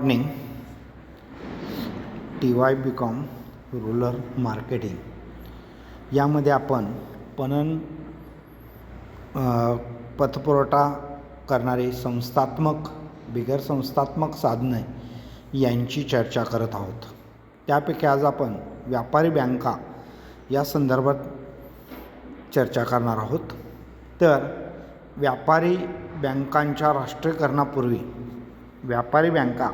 Morning. TY.BCom rural marketing यामध्ये आपण पणन पतपुरवठा करणारे संस्थात्मक बिगर संस्थात्मक साधने यांची चर्चा करत आहोत. त्यापैकी आज आपण व्यापारी बँका या संदर्भात चर्चा करणार आहोत. तर व्यापारी बँकांच्या राष्ट्रीयकरणापूर्वी व्यापारी बँका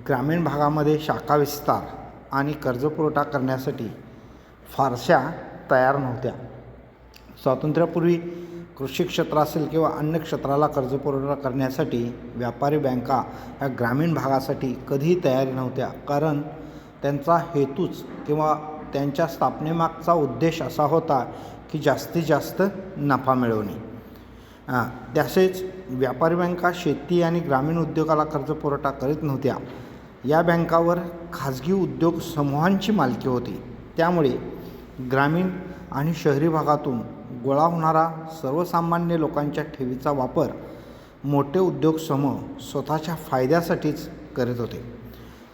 ग्रामीण भागामध्ये शाखा विस्तार आणि कर्जपुरवठा करण्यासाठी फारशा तयार नव्हत्या. स्वातंत्र्यापूर्वी कृषी क्षेत्र असेल किंवा अन्य क्षेत्राला कर्जपुरवठा करण्यासाठी व्यापारी बँका ह्या ग्रामीण भागासाठी कधीही तयार नव्हत्या, कारण त्यांचा हेतूच किंवा त्यांच्या स्थापनेमागचा उद्देश असा होता की जास्तीत जास्त नफा मिळवणे. तसेच व्यापारी बँका शेती आणि ग्रामीण उद्योगाला कर्जपुरवठा करीत नव्हत्या. या बँकावर खाजगी उद्योग समूहांची मालकी होती. त्यामुळे ग्रामीण आणि शहरी भागातून गोळा होणारा सर्वसामान्य लोकांच्या ठेवीचा वापर मोठे उद्योग समूह स्वतःच्या फायद्यासाठीच करीत होते.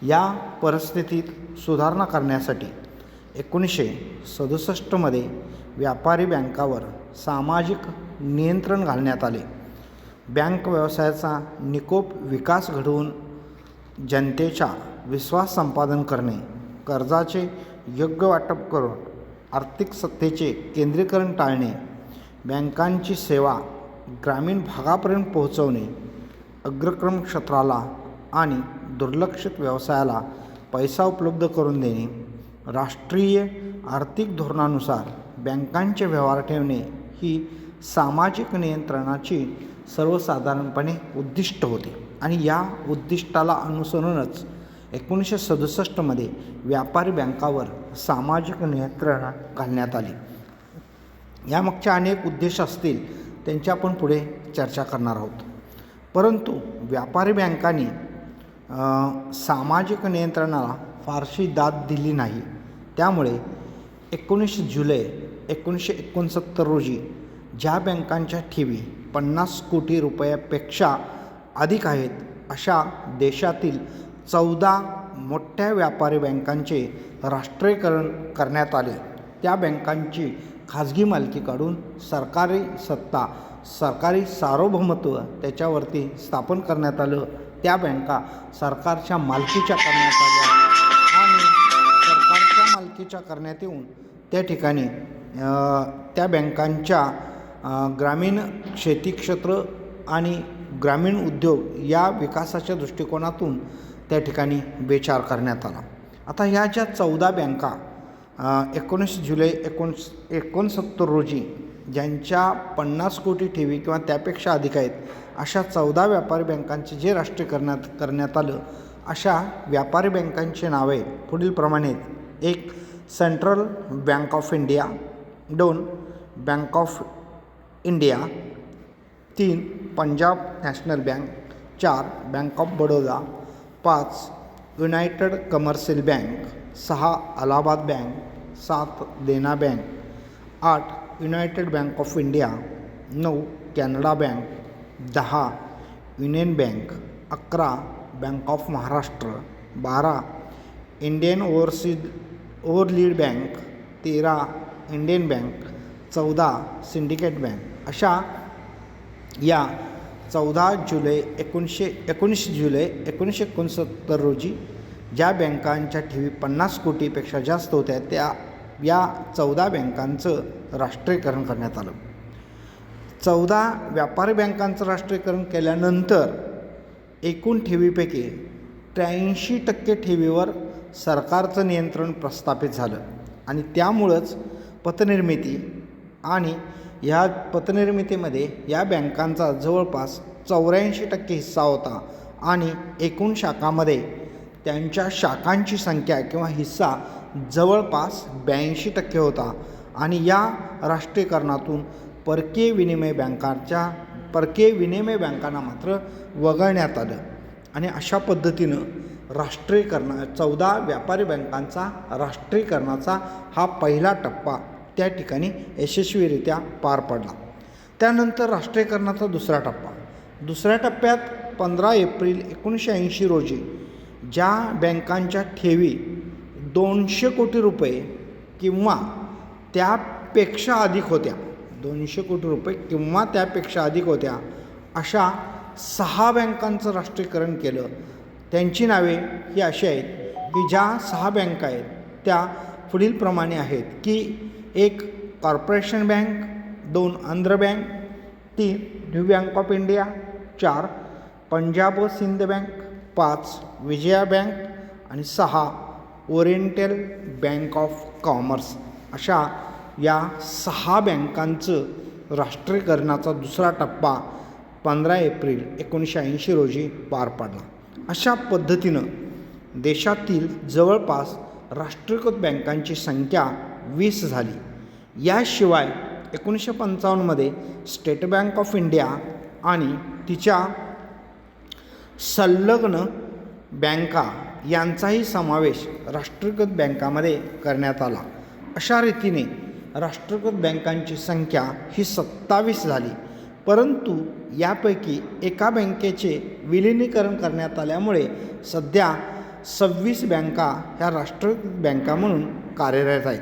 या परिस्थितीत सुधारणा करण्यासाठी 1967 व्यापारी बँकावर सामाजिक नियंत्रण घालण्यात आले. बँक व्यवसायाचा निकोप विकास घडवून जनतेचा विश्वास संपादन करणे, कर्जाचे योग्य वाटप करून आर्थिक सत्तेचे केंद्रीकरण टाळणे, बँकांची सेवा ग्रामीण भागापर्यंत पोहोचवणे, अग्रक्रम क्षेत्राला आणि दुर्लक्षित व्यवसायाला पैसा उपलब्ध करून देणे, राष्ट्रीय आर्थिक धोरणानुसार बँकांचे व्यवहार ठेवणे ही सामाजिक नियंत्रणाची सर्वसाधारणपणे उद्दिष्ट होते. आणि या उद्दिष्टाला अनुसरूनच 1967 व्यापारी बँकावर सामाजिक नियंत्रण घालण्यात आले. यामागचे अनेक उद्देश असतील, त्यांची आपण पुढे चर्चा करणार आहोत. परंतु व्यापारी बँकांनी सामाजिक नियंत्रणाला फारशी दाद दिली नाही. त्यामुळे 19 जुलै 1969 रोजी ज्या बँकांच्या ठेवी 50 कोटी रुपयापेक्षा अधिक आहेत, अशा देशातील 14 मोठ्या व्यापारी बँकांचे राष्ट्रीयकरण करण्यात आले. त्या बँकांची खाजगी मालकी काढून सरकारी सत्ता, सरकारी सार्वभौमत्व त्याच्यावरती स्थापन करण्यात आलं. त्या बँका सरकारच्या मालकीच्या करण्यात आल्या आणि सरकारच्या मालकीच्या करण्यात येऊन त्या ठिकाणी त्या बँकांच्या ग्रामीण शेती क्षेत्र आणि ग्रामीण उद्योग या विकासाच्या दृष्टिकोनातून त्या ठिकाणी विचार करण्यात आला. आता ह्या ज्या 14 बँका 19 जुलै 1969 रोजी ज्यांच्या 50 कोटी ठेवी किंवा त्यापेक्षा अधिक आहेत, अशा 14 व्यापारी बँकांचे जे राष्ट्रीयकरण करण्यात आलं, अशा व्यापारी बँकांची नावे पुढीलप्रमाणे: 1. Central Bank of India, 2. Bank of India, 3. Punjab National Bank, 4. Bank of Baroda, 5. United Commercial Bank, 6. Allahabad Bank, 7. Dena Bank, 8. United Bank of India, 9. Canara Bank, 10. Union Bank, 11. Bank of Maharashtra, 12. Indian Overseas Bank, 13. Indian Bank, 14. Syndicate Bank. अशा या 19 जुलै 1969 रोजी ज्या बँकांच्या ठेवी 50 कोटीपेक्षा जास्त होत्या, त्या या 14 बँकांचं राष्ट्रीयकरण करण्यात आलं. 14 व्यापारी बँकांचं राष्ट्रीयकरण केल्यानंतर एकूण ठेवीपैकी 83% ठेवीवर सरकारचं नियंत्रण प्रस्थापित झालं आणि त्यामुळंच पतनिर्मिती आणि ह्या पतनिर्मितीमध्ये या बँकांचा जवळपास 84% हिस्सा होता आणि एकूण शाखांमध्ये त्यांच्या शाखांची संख्या किंवा हिस्सा जवळपास 82% होता. आणि या राष्ट्रीयकरणातून परकीय विनिमय बँकांना मात्र वगळण्यात आलं आणि अशा पद्धतीनं 14 व्यापारी बँकांचा राष्ट्रीयकरणाचा हा पहिला टप्पा त्या ठिकाणी यशस्वीरित्या पार पडला. त्यानंतर राष्ट्रीयकरणाचा दुसरा टप्पा. दुसऱ्या टप्प्यात 15 एप्रिल 1980 रोजी ज्या बँकांच्या ठेवी 200 कोटी रुपये किंवा त्यापेक्षा अधिक होत्या, 200 कोटी रुपये किंवा त्यापेक्षा अधिक होत्या, अशा 6 बँकांचं राष्ट्रीयकरण केलं. त्यांची नावे ही अशी आहेत की ज्या 6 बँका आहेत त्या पुढीलप्रमाणे आहेत की 1 corporation bank, 2 Andhra bank, 3 new bank of India, 4 Punjab व सिंध बँक, 5 विजया बँक आणि 6 ओरिएंटल बँक ऑफ कॉमर्स. अशा या 6 बँकांचं राष्ट्रीयकरणाचा दुसरा टप्पा 15 एप्रिल 1980 रोजी पार पडला. अशा पद्धतीनं देशातील जवळपास राष्ट्रीयकृत बँकांची संख्या 20 झाली. याशिवाय 1955मध्ये स्टेट बँक ऑफ इंडिया आणि तिच्या संलग्न बँका यांचाही समावेश राष्ट्रीयकृत बँकामध्ये करण्यात आला. अशा रीतीने राष्ट्रीयकृत बँकांची संख्या ही 27 झाली. परंतु यापैकी एका बँकेचे विलिनीकरण करण्यात आल्यामुळे सध्या 26 बँका ह्या राष्ट्रीयकृत बँका म्हणून कार्यरत आहेत.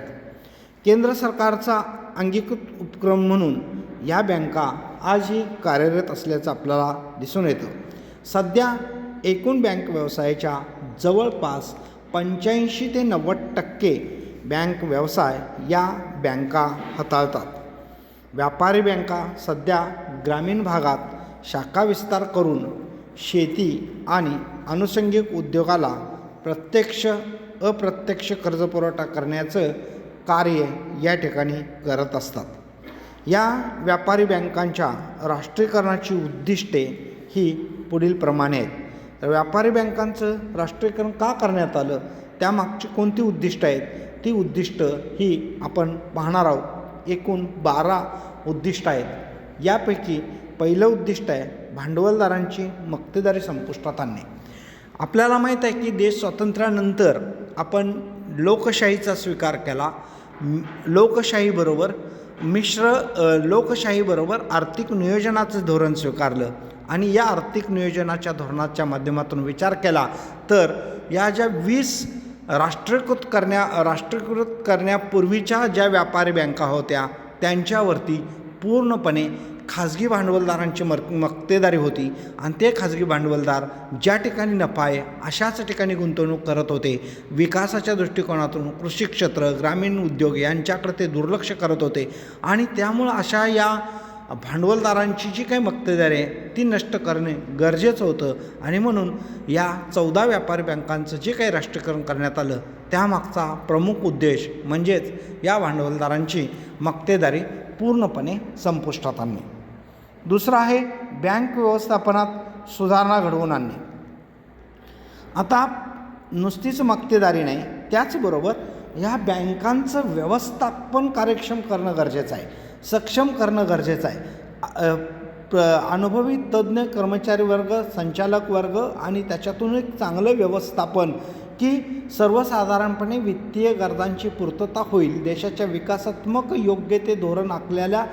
केंद्र सरकारचा अंगीकृत उपक्रम म्हणून या बँका आजही कार्यरत असल्याचं आपल्याला दिसून येतं. सध्या एकूण बँक व्यवसायाच्या जवळपास 85 ते 90% बँक व्यवसाय या बँका हाताळतात. व्यापारी बँका सध्या ग्रामीण भागात शाखा विस्तार करून शेती आणि अनुषंगिक उद्योगाला प्रत्यक्ष अप्रत्यक्ष कर्जपुरवठा करण्याचं कार्य या ठिकाणी करत असतात. या व्यापारी बँकांच्या राष्ट्रीयकरणाची उद्दिष्टे ही पुढीलप्रमाणे आहेत. तर व्यापारी बँकांचं राष्ट्रीयकरण का करण्यात आलं, त्यामागची कोणती उद्दिष्टं आहेत, ती उद्दिष्टं ही आपण पाहणार आहोत. एकूण 12 उद्दिष्ट आहेत. यापैकी पहिलं उद्दिष्ट आहे भांडवलदारांची मक्तेदारी संपुष्टात आणणे. आपल्याला माहीत आहे की देश स्वातंत्र्यानंतर आपण लोकशाहीचा स्वीकार केला. लोकशाहीबरोबर आर्थिक नियोजनाचं धोरण स्वीकारलं आणि या आर्थिक नियोजनाच्या धोरणाच्या माध्यमातून विचार केला तर या ज्या 20 राष्ट्रीयकृत करण्यापूर्वीच्या ज्या व्यापारी बँका होत्या त्यांच्यावरती पूर्णपणे खाजगी भांडवलदारांची मक्तेदारी होती आणि ते खाजगी भांडवलदार ज्या ठिकाणी नफा आहे अशाच ठिकाणी गुंतवणूक करत होते. विकासाच्या दृष्टिकोनातून कृषी क्षेत्र, ग्रामीण उद्योग यांच्याकडे ते दुर्लक्ष करत होते आणि त्यामुळं अशा या भांडवलदारांची जी काही मक्तेदारी आहे ती नष्ट करणे गरजेचं होतं आणि म्हणून या 14 व्यापारी बँकांचं जे काही राष्ट्रीयकरण करण्यात आलं त्यामागचा प्रमुख उद्देश म्हणजेच या भांडवलदारांची मक्तेदारी पूर्णपणे संपुष्टात आणणे. दुसरं आहे बँक व्यवस्थापनात सुधारणा घडवून आणणे. आता नुसतीच मक्तेदारी नाही, त्याचबरोबर ह्या बँकांचं व्यवस्थापन कार्यक्षम करणं गरजेचं आहे, सक्षम करणं गरजेचं आहे. अनुभवी तज्ज्ञ कर्मचारी वर्ग, संचालक वर्ग आणि त्याच्यातून एक चांगलं व्यवस्थापन की सर्वसाधारणपणे वित्तीय गरजांची पूर्तता होईल. देशाच्या विकासात्मक योग्य ते धोरण आखलेल्या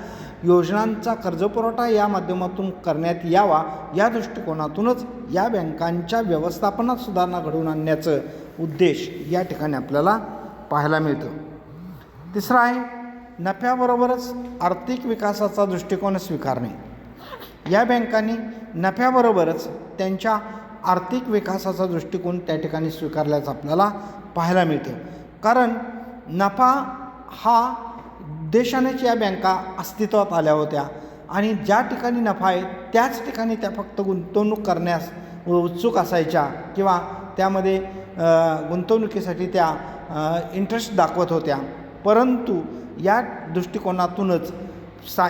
योजनांचा कर्जपुरवठा या माध्यमातून करण्यात यावा, या दृष्टिकोनातूनच या बँकांच्या व्यवस्थापनात सुधारणा घडवून आणण्याचं उद्देश या ठिकाणी आपल्याला पाहायला मिळतो. तिसरा आहे नफ्याबरोबरच आर्थिक विकासाचा दृष्टिकोन स्वीकारणे. या बँकांनी नफ्याबरोबरच त्यांच्या आर्थिक विकासाचा दृष्टिकोन त्या ठिकाणी स्वीकारल्याचं आपल्याला पाहायला मिळतं. कारण नफा हा उद्देशानेच या बँका अस्तित्वात आल्या होत्या आणि ज्या ठिकाणी नफा आहे त्याच ठिकाणी त्या फक्त गुंतवणूक करण्यास उत्सुक असायच्या किंवा त्यामध्ये गुंतवणुकीसाठी त्या इंटरेस्ट दाखवत होत्या. परंतु या दृष्टिकोनातूनच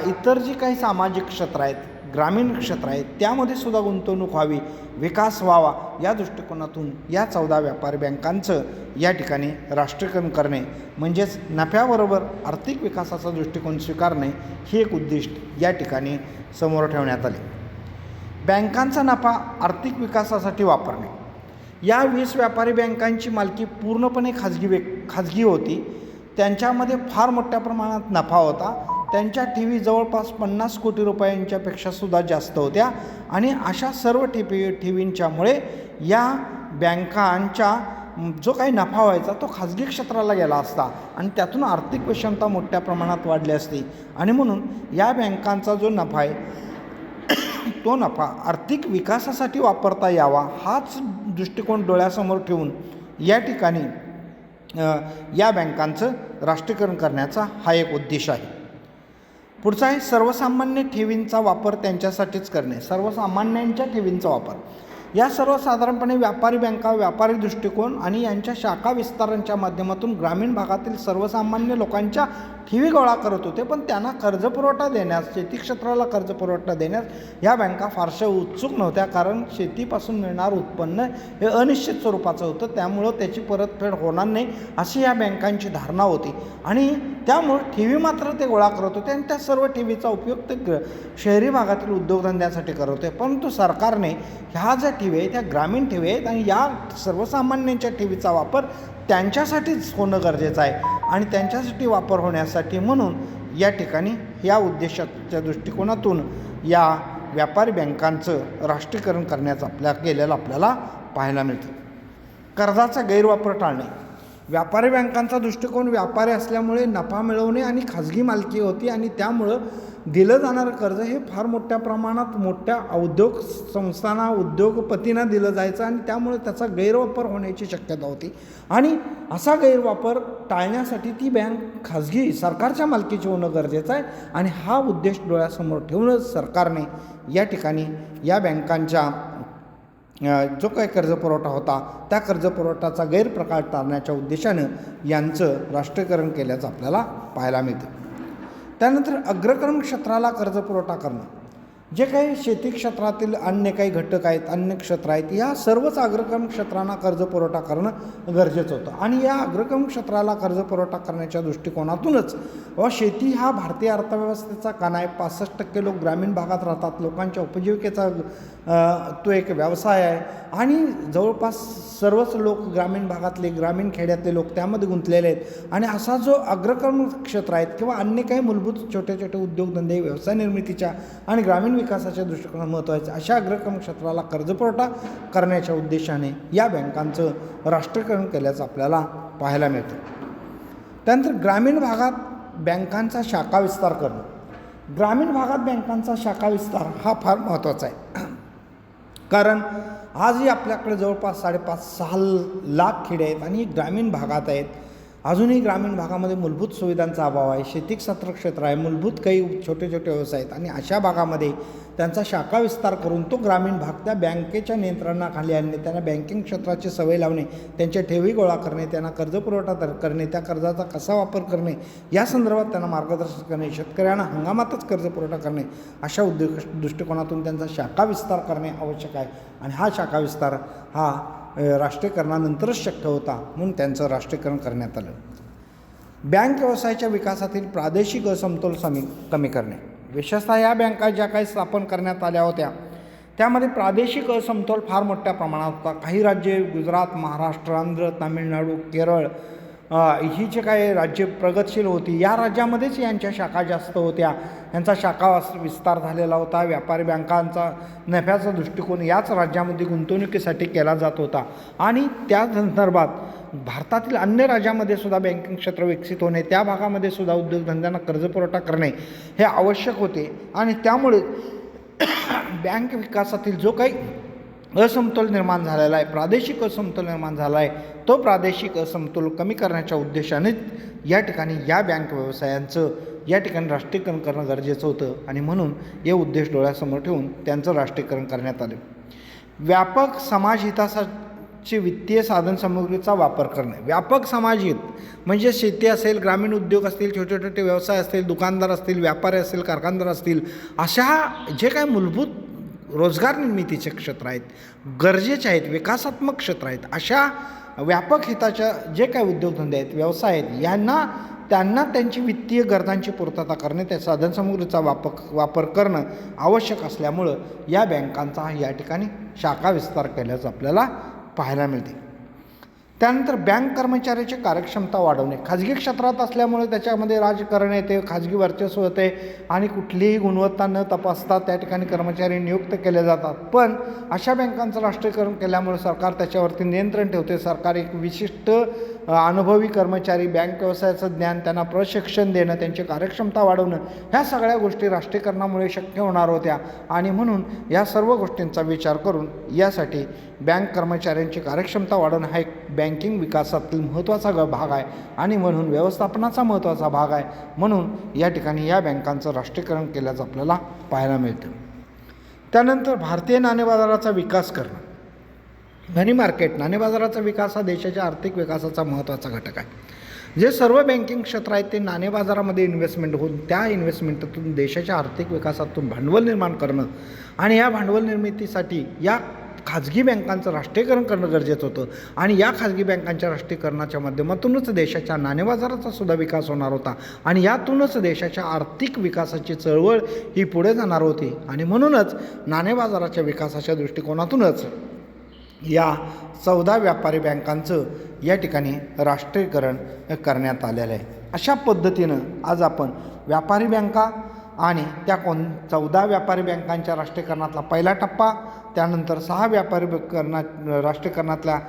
इतर जी काही सामाजिक क्षेत्र आहेत, ग्रामीण क्षेत्र आहेत त्यामध्ये सुद्धा गुंतवणूक व्हावी, विकास व्हावा, या दृष्टिकोनातून या 14 व्यापारी बँकांचं या ठिकाणी राष्ट्रीयकरण करणे म्हणजेच नफ्याबरोबर आर्थिक विकासाचा दृष्टिकोन स्वीकारणे ही एक उद्दिष्ट या ठिकाणी समोर ठेवण्यात आले. बँकांचा नफा आर्थिक विकासासाठी वापरणे. या 20 व्यापारी बँकांची मालकी पूर्णपणे खाजगी होती. त्यांच्यामध्ये फार मोठ्या प्रमाणात नफा होता. त्यांच्या ठेवी जवळपास 50 कोटी रुपयांच्यापेक्षा सुद्धा जास्त होत्या आणि अशा सर्व ठेवींच्यामुळे या बँकांच्या जो काही नफा व्हायचा तो खाजगी क्षेत्राला गेला असता आणि त्यातून आर्थिक विषमता मोठ्या प्रमाणात वाढली असती आणि म्हणून या बँकांचा जो नफा आहे तो नफा आर्थिक विकासासाठी वापरता यावा हाच दृष्टिकोन डोळ्यासमोर ठेवून या ठिकाणी या बँकांचं राष्ट्रीयकरण करण्याचा हा एक उद्देश आहे. पुढचा आहे सर्वसामान्य ठेवींचा वापर त्यांच्यासाठीच करणे. सर्वसामान्यांच्या ठेवींचा वापर या सर्वसाधारणपणे व्यापारी बँका, व्यापारी दृष्टिकोन आणि यांच्या शाखा विस्तारांच्या माध्यमातून ग्रामीण भागातील सर्वसामान्य लोकांच्या ठेवी गोळा करत होते, पण त्यांना कर्जपुरवठा देण्यास, शेती क्षेत्राला कर्जपुरवठा देण्यास या बँका फारशा उत्सुक नव्हत्या, कारण शेतीपासून मिळणारं उत्पन्न हे अनिश्चित स्वरूपाचं होतं, त्यामुळं त्याची परतफेड होणार नाही अशी या बँकांची धारणा होती आणि त्यामुळं ठेवी मात्र ते गोळा करत होते आणि त्या सर्व ठेवीचा उपयोग ते शहरी भागातील उद्योगधंद्यासाठी करत होते. परंतु सरकारने ह्या ज्या ठेवी आहेत त्या ग्रामीण ठेवी आहेत आणि या सर्वसामान्यांच्या ठेवीचा वापर त्यांच्यासाठीच होणं गरजेचं आहे आणि त्यांच्यासाठी वापर होण्यासाठी म्हणून या ठिकाणी या उद्देशाच्या दृष्टिकोनातून या व्यापारी बँकांचं राष्ट्रीयकरण करण्याचं केलेलं आपल्याला पाहायला मिळतं. कर्जाचा गैरवापर टाळणे. व्यापारी बँकांचा दृष्टिकोन व्यापारी असल्यामुळे नफा मिळवणे आणि खाजगी मालकी होती आणि त्यामुळं दिलं जाणारं कर्ज हे फार मोठ्या प्रमाणात मोठ्या उद्योग संस्थांना, उद्योगपतींना दिलं जायचं आणि त्यामुळे त्याचा गैरवापर होण्याची शक्यता होती आणि असा गैरवापर टाळण्यासाठी ती बँक खाजगी सरकारच्या मालकीची होणं गरजेचं आहे आणि हा उद्देश डोळ्यासमोर ठेवूनच सरकारने या ठिकाणी या बँकांच्या जो काही कर्जपुरवठा होता त्या कर्जपुरवठाचा गैरप्रकार टाळण्याच्या उद्देशानं यांचं राष्ट्रीयकरण केल्याचं आपल्याला पाहायला मिळतं. त्यानंतर अग्रक्रम क्षेत्राला कर्जपुरवठा करणं. जे काही शेती क्षेत्रातील अन्य काही घटक आहेत, अन्य क्षेत्र आहेत, या सर्वच अग्रक्रम क्षेत्रांना कर्जपुरवठा करणं गरजेचं होतं आणि या अग्रक्रम क्षेत्राला कर्जपुरवठा करण्याच्या दृष्टिकोनातूनच शेती हा भारतीय अर्थव्यवस्थेचा कणा आहे. 65% लोक ग्रामीण भागात राहतात. लोकांच्या उपजीविकेचा तो एक व्यवसाय आहे आणि जवळपास सर्वच लोक ग्रामीण भागातले, ग्रामीण खेड्यातले लोक त्यामध्ये गुंतलेले आहेत आणि असा जो अग्रक्रम क्षेत्र आहेत किंवा अन्य काही मूलभूत छोटे छोटे उद्योगधंदे व्यवसाय निर्मितीच्या आणि ग्रामीण विकासाच्या दृष्टिकोनात महत्त्वाचे अशा अग्रक्रम क्षेत्राला कर्जपुरवठा करण्याच्या उद्देशाने या बँकांचं राष्ट्रीयकरण केल्याचं आपल्याला पाहायला मिळतं. त्यानंतर ग्रामीण भागात बँकांचा शाखा विस्तार करणं. ग्रामीण भागात बँकांचा शाखा विस्तार हा फार महत्त्वाचा आहे, कारण आजही आपल्याकडे जवळपास 5.5-6 लाख खेडे आहेत आणि ग्रामीण भागात आहेत. अजूनही ग्रामीण भागामध्ये मूलभूत सुविधांचा अभाव आहे, शेती क्षेत्र आहे, मूलभूत काही छोटे छोटे व्यवसाय आहेत आणि अशा भागामध्ये त्यांचा शाखा विस्तार करून तो ग्रामीण भाग त्या बँकेच्या नियंत्रणाखाली आणणे, त्यांना बँकिंग क्षेत्राची सवय लावणे, त्यांच्या ठेवी गोळा करणे, त्यांना कर्जपुरवठा करणे, त्या कर्जाचा कसा वापर करणे या संदर्भात त्यांना मार्गदर्शन करणे, शेतकऱ्यांना हंगामातच कर्जपुरवठा करणे अशा दृष्टिकोनातून त्यांचा शाखा विस्तार करणे आवश्यक आहे आणि हा शाखा विस्तार हा राष्ट्रीयकरणानंतरच शक्य होता, म्हणून त्यांचं राष्ट्रीयकरण करण्यात आलं. बँक व्यवसायाच्या विकासातील प्रादेशिक असमतोल कमी करणे. विशेषतः या बँका ज्या काही स्थापन करण्यात आल्या होत्या त्यामध्ये प्रादेशिक असमतोल फार मोठ्या प्रमाणात होता. काही राज्ये गुजरात, महाराष्ट्र, आंध्र, तामिळनाडू, केरळ ही जे काही राज्य प्रगतशील होती या राज्यामध्येच यांच्या शाखा जास्त होत्या. यांचा शाखा विस्तार झालेला होता. व्यापारी बँकांचा नफ्याचा दृष्टिकोन याच राज्यामध्ये गुंतवणुकीसाठी केला जात होता आणि त्या संदर्भात भारतातील अन्य राज्यामध्ये सुद्धा बँकिंग क्षेत्र विकसित होणे, त्या भागामध्ये सुद्धा उद्योगधंद्यांना कर्जपुरवठा करणे हे आवश्यक होते आणि त्यामुळे बँक विकासातील जो काही असमतोल निर्माण झालेला आहे, प्रादेशिक असमतोल निर्माण झाला आहे, तो प्रादेशिक असमतोल कमी करण्याच्या उद्देशानेच या ठिकाणी या बँक व्यवसायांचं या ठिकाणी राष्ट्रीयकरण करणं गरजेचं होतं आणि म्हणून हे उद्देश डोळ्यासमोर ठेवून त्यांचं राष्ट्रीयकरण करण्यात आलं. व्यापक समाजहितासाठी वित्तीय साधनसामुग्रीचा वापर करणे. व्यापक समाजहित म्हणजे शेती असेल, ग्रामीण उद्योग असतील, छोटे छोटे व्यवसाय असतील, दुकानदार असतील, व्यापारी असतील, कारखानदार असतील, अशा जे काही मूलभूत रोजगार निर्मितीचे क्षेत्र आहेत, गरजेचे आहेत, विकासात्मक क्षेत्र आहेत, अशा व्यापक हिताच्या जे काही उद्योगधंदे आहेत, व्यवसाय आहेत, त्यांना त्यांची वित्तीय गरजांची पूर्तता करणे, त्या साधनसामुग्रीचा वापर करणं आवश्यक असल्यामुळं या बँकांचा या ठिकाणी शाखा विस्तार केल्याचं आपल्याला पाहायला मिळते. त्यानंतर बँक कर्मचाऱ्याची कार्यक्षमता वाढवणे. खाजगी क्षेत्रात असल्यामुळे त्याच्यामध्ये राजकारण येते, खाजगी वर्चस्व होते आणि कुठलीही गुणवत्ता न तपासता त्या ठिकाणी कर्मचारी नियुक्त केले जातात. पण अशा बँकांचं राष्ट्रीयकरण केल्यामुळे सरकार त्याच्यावरती नियंत्रण ठेवते. सरकार एक विशिष्ट अनुभवी कर्मचारी, बँक व्यवसायाचं ज्ञान, त्यांना प्रशिक्षण देणं, त्यांची कार्यक्षमता वाढवणं, ह्या सगळ्या गोष्टी राष्ट्रीयकरणामुळे शक्य होणार होत्या. आणि म्हणून या सर्व गोष्टींचा विचार करून यासाठी बँक कर्मचाऱ्यांची कार्यक्षमता वाढवणं हा एक बँकिंग विकासातील महत्त्वाचा भाग आहे आणि म्हणून व्यवस्थापनाचा महत्त्वाचा भाग आहे. म्हणून या ठिकाणी या बँकांचं राष्ट्रीयकरण केल्याचं आपल्याला पाहायला मिळतं. त्यानंतर भारतीय नाणे बाजाराचा विकास करणं. मनी मार्केट, नाणे बाजाराचा विकास हा देशाच्या आर्थिक विकासाचा महत्त्वाचा घटक आहे. जे सर्व बँकिंग क्षेत्र आहेत ते नाणे बाजारामध्ये इन्व्हेस्टमेंट होऊन त्या इन्व्हेस्टमेंटतून देशाच्या आर्थिक विकासातून भांडवल निर्माण करणं आणि या भांडवल निर्मितीसाठी या खाजगी बँकांचं राष्ट्रीयकरण करणं गरजेचं होतं. आणि या खाजगी बँकांच्या राष्ट्रीयकरणाच्या माध्यमातूनच देशाच्या नाणे बाजाराचा सुद्धा विकास होणार होता आणि यातूनच देशाच्या आर्थिक विकासाची चळवळ ही पुढे जाणार होती. आणि म्हणूनच नाणे बाजाराच्या विकासाच्या दृष्टिकोनातूनच या 14 व्यापारी बँकांचं या ठिकाणी राष्ट्रीयकरण करण्यात आलेलं आहे. अशा पद्धतीनं आज आपण व्यापारी बँका आणि त्या 14 व्यापारी बँकांच्या राष्ट्रीयकरणातला पहिला टप्पा, त्यानंतर 6 व्यापारी राष्ट्रीयकरणातल्या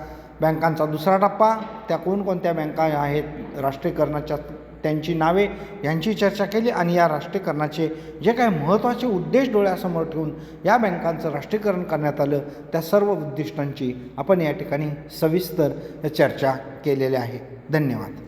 बँकांचा दुसरा टप्पा, त्या कोणकोणत्या बँका आहेत राष्ट्रीयकरणाच्या, त्यांची नावे यांची चर्चा केली आणि या राष्ट्रीयकरणाचे जे काही महत्त्वाचे उद्देश डोळ्यासमोर ठेवून या बँकांचं राष्ट्रीयकरण करण्यात आलं त्या सर्व उद्दिष्टांची आपण या ठिकाणी सविस्तर चर्चा केलेली आहे. धन्यवाद.